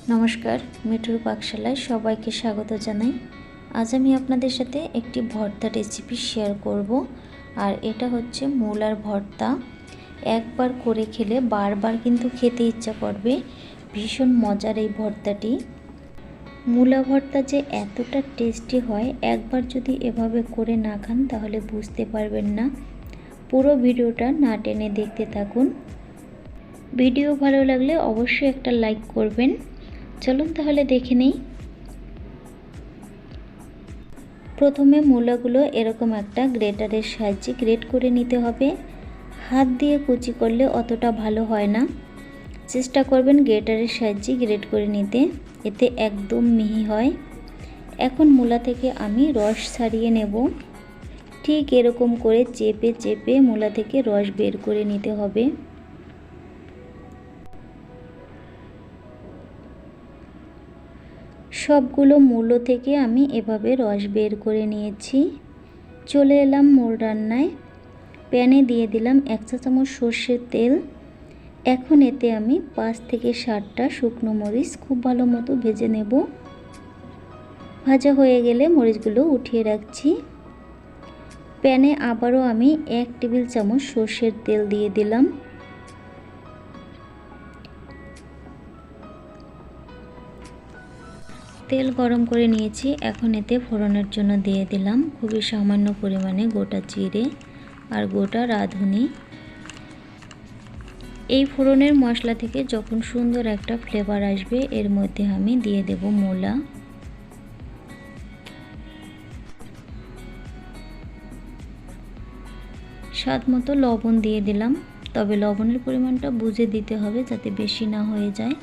नमस्कार मिठुर पाकशालाय सबाइके स्वागत जानाई। आज आमी आपनादेर साथे एकटी भर्ता रेसिपि शेयर करब और एटा होच्छे मूलार भर्ता। एक बार करे खेले बार बार किन्तु खेते इच्छा करबे। भीषण मजार एई भर्ताटी। मूला भर्ता जे एतटा टेस्टी हय एक बार जदि एभाবে करे ना खान ताहले बुझते पारबेन ना। पुरो भिडियोटा ना टेने देखते थाकुन। भिडियो भालो लागले अवश्यई एकटा लाइक करबेन। चलुन ताहले देखे नेই। प्रथमे मूलागुलो एरकम एकटा ग्रेटारेर साहाज्ये ग्रेट करे निते हबे। हाथ दिए कुचि करले अतटा भालो हय ना, चेष्टा करबेन ग्रेटारेर साहाज्ये ग्रेट करे निते, एते एकदम मिहि हय। एखन मूला थेके आमी रस छाड़िये नेब। ठीक एरकम करे चेपे चेपे मूला थेके रस बेर करे निते हबे। सबगुलो मूलो थेके आमी एभाবে रस बेर करे निয়েছি। चले एलाम मूल रान्नाय। पैने दिए दिलाम 1 चा चामच सर्षेर तेल। एखन एते आमी 5 থেকে 7টা शुकनो मरिच खूब भालो मतो भेजे नेब। भाजा हये गेले मरिचगुलो उठिয়ে राखছি। पैने आबारो आमी 1 टेबिल चामच सर्षेर तेल दिए दिलाम। तेल गरम करे निয়েছি। এখন এতে ফোড়নের জন্য দিয়ে দিলাম খুবই সামান্য পরিমাণে গোটা জিরে আর গোটা রাঁধুনি। এই ফোড়নের মশলা থেকে যখন সুন্দর একটা ফ্লেভার আসবে এর মধ্যে আমি দিয়ে দেব মূলা। স্বাদ মতো লবণ দিয়ে দিলাম, তবে লবণের পরিমাণটা বুঝে দিতে হবে যাতে বেশি না হয়ে যায়।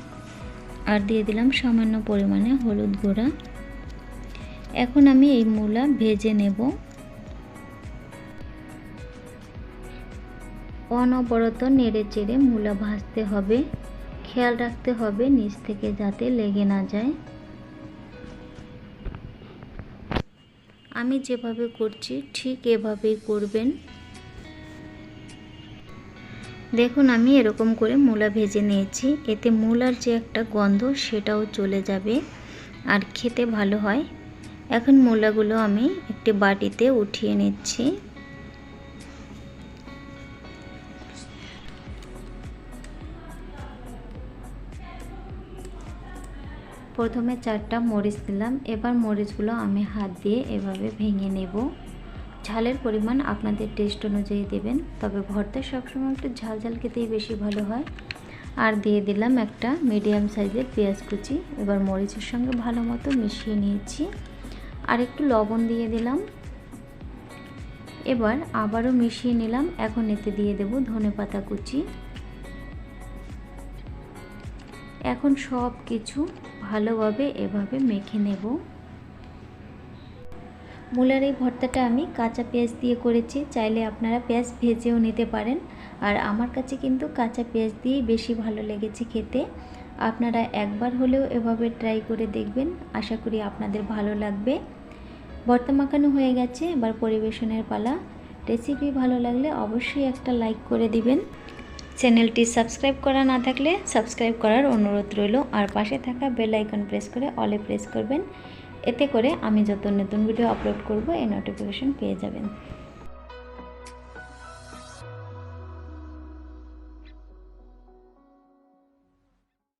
আর দিয়ে দিলাম সামান্য পরিমাণে হলুদ গুঁড়া। এখন আমি এই মূলা ভেজে নেব। অনবরত নেড়ে চেড়ে মূলা ভাজতে হবে। খেয়াল রাখতে হবে নিচ থেকে যাতে লেগে না যায়। আমি যেভাবে করছি ঠিক এভাবেই করবেন। দেখুন আমি এরকম করে মূলা ভেজে নিয়েছি। এতে মূলার যে একটা গন্ধ সেটাও চলে যাবে আর খেতে ভালো হয়। এখন মূলাগুলো আমি একটি বাটিতে উঠিয়ে নিচ্ছি। প্রথমে 4টা মরিচ দিলাম। এবার মরিচগুলো আমি হাত দিয়ে এভাবে ভেঙে নেব। ঝালের পরিমাণ আপনাদের টেস্ট অনুযায়ী দেবেন, তবে ভর্তা সবসময় একটু ঝাল ঝাল খেতেই বেশি ভালো হয়। আর দিয়ে দিলাম একটা মিডিয়াম সাইজের পেঁয়াজ কুচি। এবার মরিচের সঙ্গে ভালো মতো মিশিয়ে নিয়েছি। আর একটু লবণ দিয়ে দিলাম। এবার আবারও মিশিয়ে নিলাম। এখন এতে দিয়ে দেব ধনেপাতা কুচি। এখন সব কিছু ভালোভাবে এভাবে মেখে নেব। মূলার এই ভর্তাটা আমি কাঁচা পেঁয়াজ দিয়ে করেছি, চাইলে আপনারা পেঁয়াজ ভেজেও নিতে পারেন। আর আমার কাছে কিন্তু কাঁচা পেঁয়াজ দিয়েই বেশি ভালো লেগেছে খেতে। আপনারা একবার হলেও এভাবে ট্রাই করে দেখবেন, আশা করি আপনাদের ভালো লাগবে। ভর্তা মাখানো হয়ে গেছে, এবার পরিবেশনের পালা। রেসিপি ভালো লাগলে অবশ্যই একটা লাইক করে দিবেন। চ্যানেলটি সাবস্ক্রাইব করা না থাকলে সাবস্ক্রাইব করার অনুরোধ রইল। আর পাশে থাকা বেল আইকন প্রেস করে অলে প্রেস করবেন। এতে করে আমি যত নতুন ভিডিও আপলোড করব এই নোটিফিকেশন পেয়ে যাবেন।